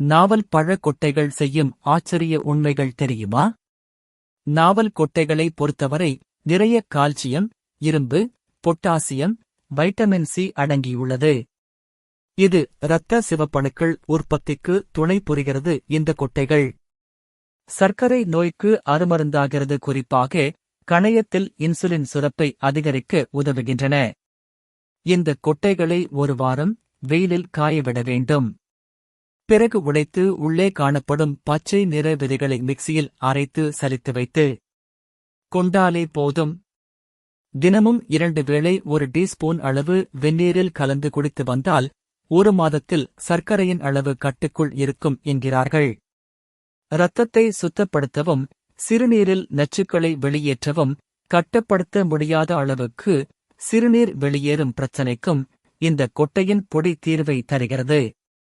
நாவல் பழ கொட்டைகள் செய்யும் ஆச்சரிய உண்மைகள் தெரியுமா? நாவல் கொட்டைகளை பொறுத்தவரை நிறைய கால்சியம், இரும்பு, பொட்டாசியம், வைட்டமின் சி அடங்கியுள்ளது. இது இரத்த சிவப்பணுக்கள் உற்பத்திக்கு துணை புரிகிறது. இந்த கொட்டைகள் சர்க்கரை நோய்க்கு அருமருந்தாகிறது. குறிப்பாக கணையத்தில் இன்சுலின் சுரப்பை அதிகரிக்க உதவுகின்றன. இந்த கொட்டைகளை ஒரு வாரம் வெயிலில் காயவிட வேண்டும். பிறகு உடைத்து உள்ளே காணப்படும் பச்சை நிற விதைகளை மிக்சியில் அரைத்து சலித்து வைத்து கொண்டாலே போதும். தினமும் 2 வேளை 1 டீஸ்பூன் அளவு வெந்நீரில் கலந்து குடித்து வந்தால் 1 மாதத்தில் சர்க்கரையின் அளவு கட்டுக்குள் இருக்கும் என்கிறார்கள். இரத்தத்தை சுத்தப்படுத்தவும், சிறுநீரில் நச்சுக்களை வெளியேற்றவும், கட்டுப்படுத்த முடியாத அளவுக்கு சிறுநீர் வெளியேறும் பிரச்சனைக்கும் இந்த கொட்டையின் பொடி தீர்வை தருகிறது.